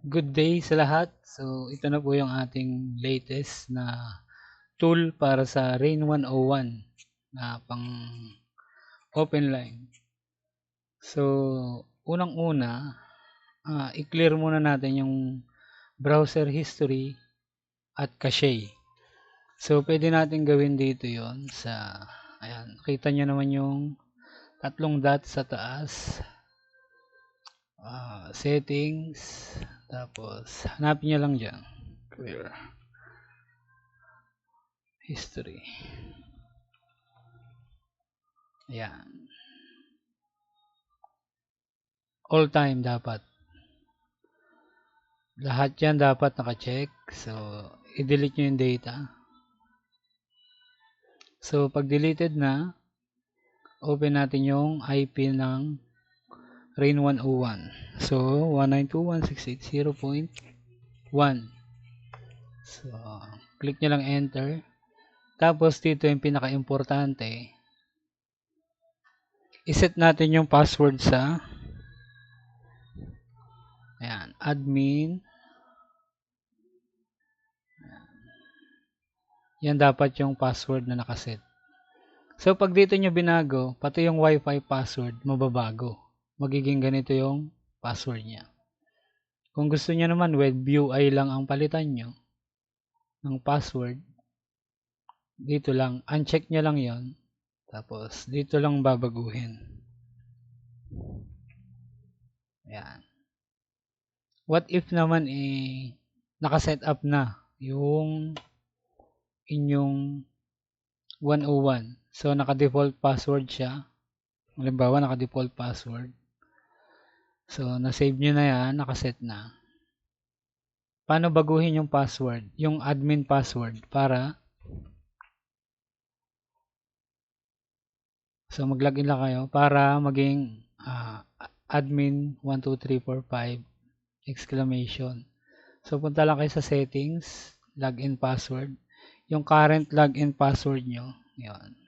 Good day sa lahat. So, ito na po yung ating latest na tool para sa Rain 101 na pang open line. So, unang-una, i-clear muna natin yung browser history at cache. So, pwede natin gawin dito yon sa, ayan, kita nyo naman yung tatlong dots sa taas. Settings, tapos hanapin nyo lang dyan. Clear. History. Ayan. All time dapat. Lahat yan dapat naka-check. So, i-delete nyo yung data. So, pag deleted na, open natin yung IP ng Rain 101. So, 192.168.0.1. So, click nyo lang enter. Tapos, dito yung pinaka-importante. I-set natin yung password sa ayan, admin. Yan dapat yung password na nakaset. So, pag dito nyo binago, pati yung Wi-Fi password, mababago. Magiging ganito yung password niya. Kung gusto niyo naman, web UI lang ang palitan nyo ng password, dito lang, uncheck nyo lang yon. Tapos, dito lang babaguhin. Ayan. What if naman nakaset up na yung inyong 101. So, naka-default password siya. Halimbawa, naka-default password. So, na-save nyo na yan, nakaset na. Paano baguhin yung password? Yung admin password para so, mag-login lang kayo para maging admin 12345 exclamation. So, punta lang kayo sa settings, login password. Yung current login password nyo, yun.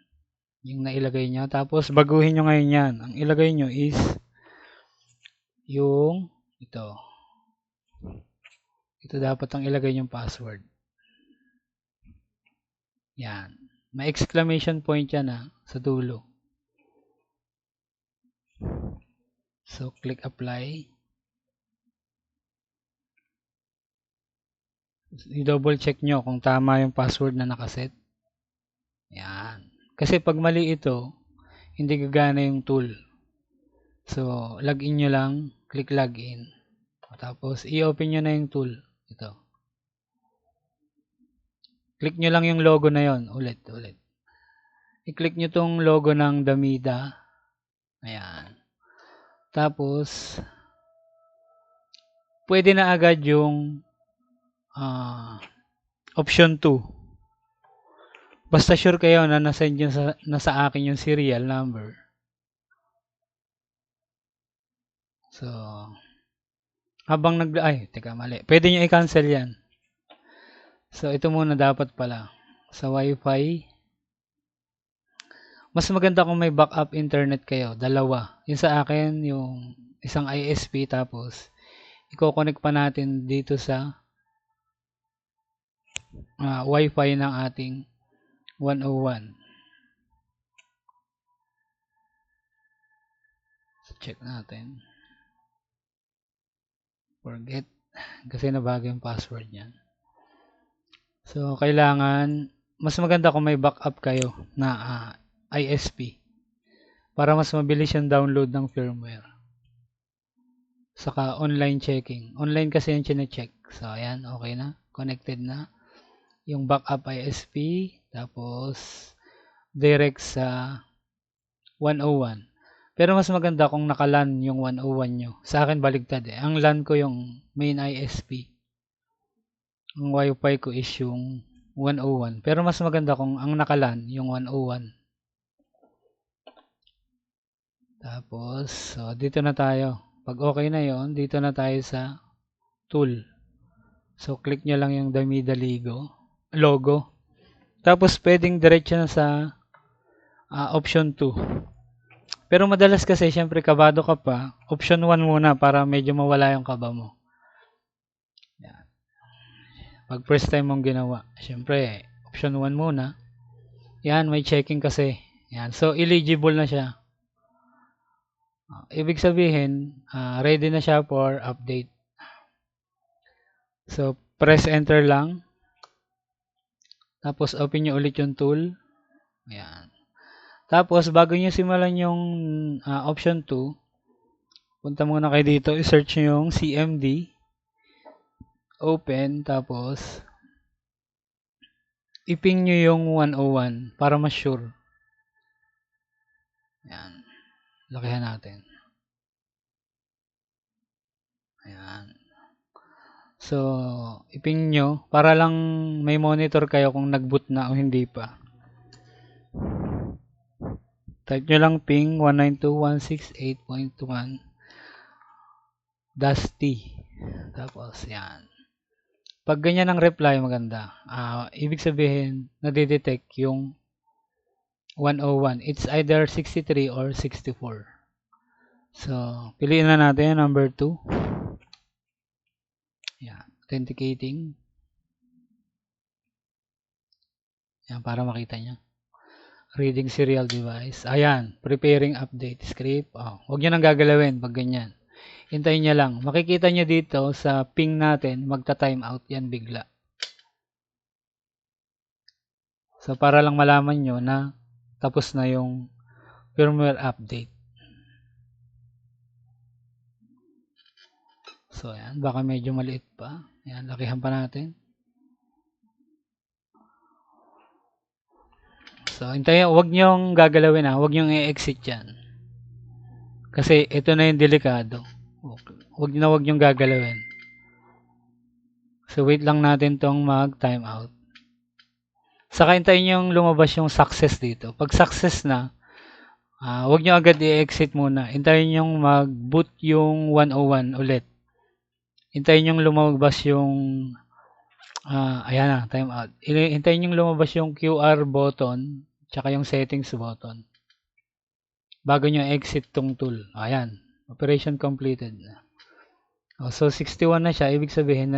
Yung nailagay nyo. Tapos, baguhin nyo ngayon yan. Ang ilagay nyo is yung ito. Ito dapat ang ilagay yung password. Yan. May exclamation point yan sa dulo. So, click apply. I-double check nyo kung tama yung password na nakaset. Yan. Kasi pag mali ito, hindi gagana yung tool. So, login nyo lang, click login. Tapos, i-open nyo na yung tool. Ito. Click nyo lang yung logo na yon ulit. I-click nyo tong logo ng Damida. Ayan. Tapos, pwede na agad yung option 2. Basta sure kayo na nasa akin yung serial number. So, habang teka mali. Pwede nyo i-cancel yan. So, ito muna dapat pala. Sa Wi-Fi, mas maganda kung may backup internet kayo. Dalawa. Yung sa akin, yung isang ISP, tapos, i-connect pa natin dito sa Wi-Fi ng ating 101. So, check natin. Forget. Kasi nabago yung password niyan. So, kailangan, mas maganda kung may backup kayo na ISP. Para mas mabilis yung download ng firmware. Saka online checking. Online kasi yung chine-check. So, ayan. Okay na. Connected na. Yung backup ISP. Tapos, direct sa 101. Pero mas maganda kung naka-LAN yung 101 nyo. Sa akin baligtad Ang LAN ko yung main ISP. Ang Wi-Fi ko is yung 101. Pero mas maganda kung ang naka-LAN yung 101. Tapos, so dito na tayo. Pag okay na yon, dito na tayo sa tool. So, click nyo lang yung Damida logo. Tapos, pwedeng diretso na sa option 2. Pero madalas kasi, syempre, kabado ka pa. Option 1 muna para medyo mawala yung kaba mo. Yan. Pag first time mong ginawa, syempre, option 1 muna. Yan, may checking kasi. Yan. So, eligible na siya. Ibig sabihin, ready na siya for update. So, press enter lang. Tapos, open nyo ulit yung tool. Ayan. Tapos, bago nyo simulan yung option 2, punta muna kayo dito. I-search nyo yung CMD. Open. Tapos, i-ping nyo yung 101 para mas sure. Ayan. Lakihan natin. Ayan. So, i-ping nyo para lang may monitor kayo kung nag-boot na o hindi pa. Type nyo lang ping 192.168.1 Dusty. Tapos, yan. Pag ganyan ang reply, maganda. Ibig sabihin, nadidetect yung 101. It's either 63 or 64. So, piliin na natin number 2. Yan. Authenticating. Yan, para makita nyo. Reading serial device. Ayan. Preparing update script. Huwag nyo nang gagalawin pag ganyan. Hintayin nyo lang. Makikita nyo dito sa ping natin, magta-time out yan bigla. So, para lang malaman nyo na tapos na yung firmware update. So, ayan. Baka medyo maliit pa. Ayan. Lakihan pa natin. So, hintayin. Huwag nyo gagalawin ha. Huwag nyo i-exit yan. Kasi ito na yung delikado. Huwag nyo gagalawin. So, wait lang natin tong mag-time out. Saka hintayin yung lumabas yung success dito. Pag success na, huwag nyo agad i-exit muna. Hintayin yung mag-boot yung 101 ulit. Hintayin yung lumabas yung ayan na, time out. Hintayin yung lumabas yung QR button tsaka yung settings button. Bago nyo exit tong tool. Ayan. Operation completed. So, 61 na siya. Ibig sabihin,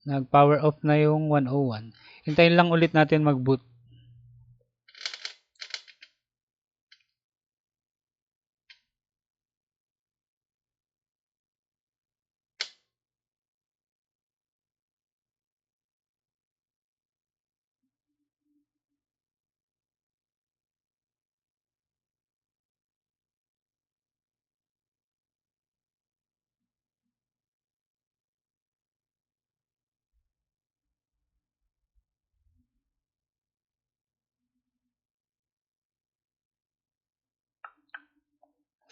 nag-power off na yung 101. Hintayin lang ulit natin mag-boot.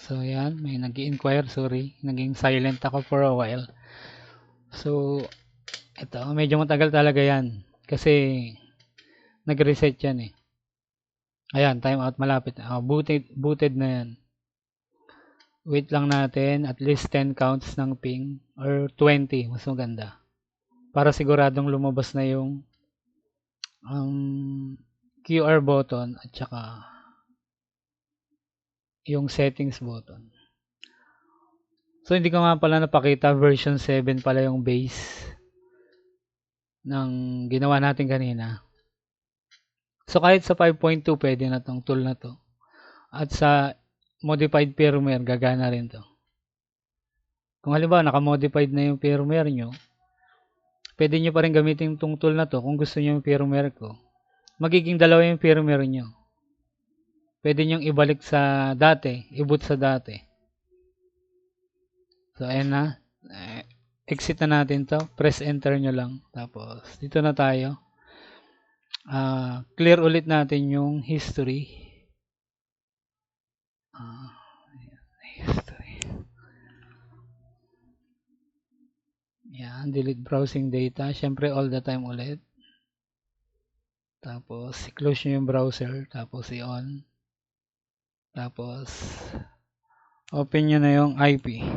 So, yan. May nag-inquire. Sorry. Naging silent ako for a while. So, ito. Medyo matagal talaga yan. Kasi, nag-reset yan eh. Ayan. Time out. Malapit. Booted na yan. Wait lang natin. At least 10 counts ng ping. Or 20. Mas maganda. Para siguradong lumabas na yung QR button at saka yung settings button. So, hindi ko nga pala napakita. Version 7 pala yung base ng ginawa natin kanina. So, kahit sa 5.2, pwede na tong tool na to. At sa modified firmware, gagana rin to. Kung halimbawa, naka-modified na yung firmware nyo, pwede nyo pa rin gamitin tong tool na to kung gusto nyo yung firmware ko. Magiging dalawa yung firmware nyo. Pwede nyo ibalik sa dati, i-boot sa dati. So, ayan na. Exit na natin to. Press enter nyo lang. Tapos, dito na tayo. Clear ulit natin yung history. History. Yan. Delete browsing data. Siyempre, all the time ulit. Tapos, i-close nyo yung browser. Tapos, i-on. Tapos, open nyo na yung IP.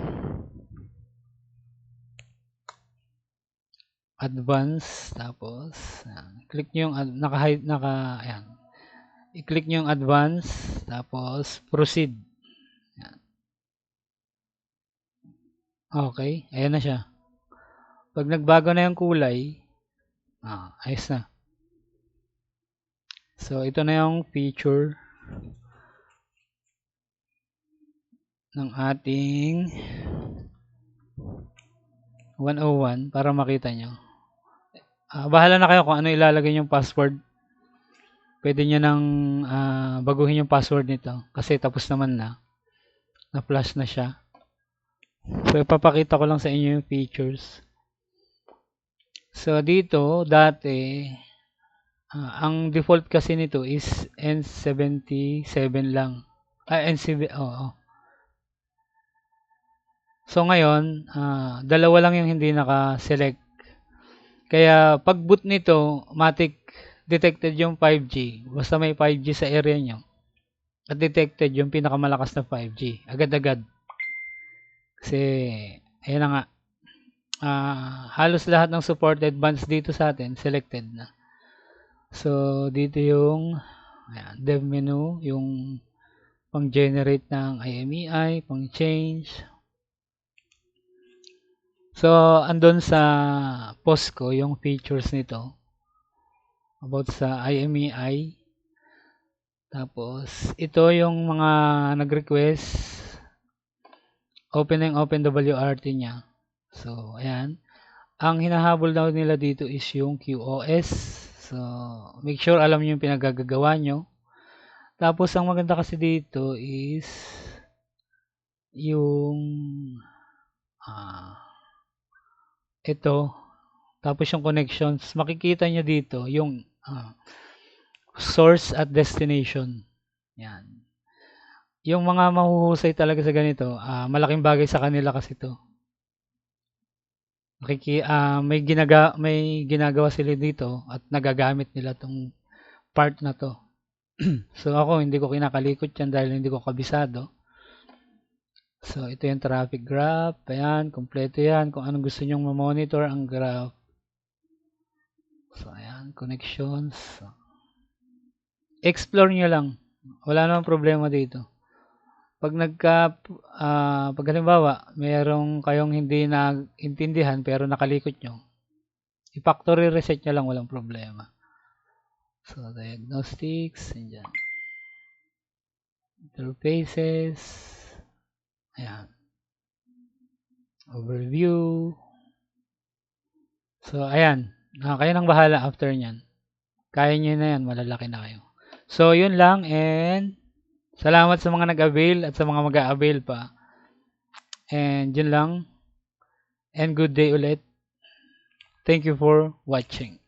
Advance. Tapos, click nyo yung, ayan. I-click nyo yung advance. Tapos, proceed. Ayan. Okay. Ayan na siya. Pag nagbago na yung kulay, ayos na. So, ito na yung feature ng ating 101 para makita nyo. Bahala na kayo kung ano ilalagay yung password. Pwede nyo nang baguhin yung password nito kasi tapos naman na. Na-flash na siya. So, ipapakita ko lang sa inyo yung features. So, dito, dati, ang default kasi nito is N77 lang. N7, oo. So, ngayon, dalawa lang yung hindi naka-select. Kaya, pag boot nito, matic detected yung 5G. Basta may 5G sa area nyo. At detected yung pinakamalakas na 5G. Agad-agad. Kasi, ayan na nga. Halos lahat ng supported bands dito sa atin, selected na. So, dito yung dev menu, yung pang-generate ng IMEI, pang-change. So, andun sa post ko yung features nito about sa IMEI. Tapos, ito yung mga nag-request. Open na yung OpenWRT niya. So, ayan. Ang hinahabol daw nila dito is yung QoS. So, make sure alam niyo yung pinagagagawa nyo. Tapos, ang maganda kasi dito is yung ito. Tapos, yung connections. Makikita nyo dito yung source at destination. Yan. Yung mga mahuhusay talaga sa ganito, malaking bagay sa kanila kasi ito. May ginagawa sila dito at nagagamit nila tong part na to. So ako hindi ko kinakalikot yan dahil hindi ko kabisado. So ito yung traffic graph. Ayan, kompleto yan. Kung anong gusto nyong ma-monitor ang graph. So ayan, connections. Explore nyo lang. Wala namang problema dito. Pag pag halimbawa, mayroong kayong hindi naintindihan pero nakalikot nyo, i-factory reset nyo lang, walang problema. So, diagnostics, andyan. Interfaces, ayan. Overview. So, ayan. Kayo nang bahala after nyan. Kaya nyo na yan, malalaki na kayo. So, yun lang and salamat sa mga nag-avail at sa mga mag-a-avail pa. And yun lang. And good day ulit. Thank you for watching.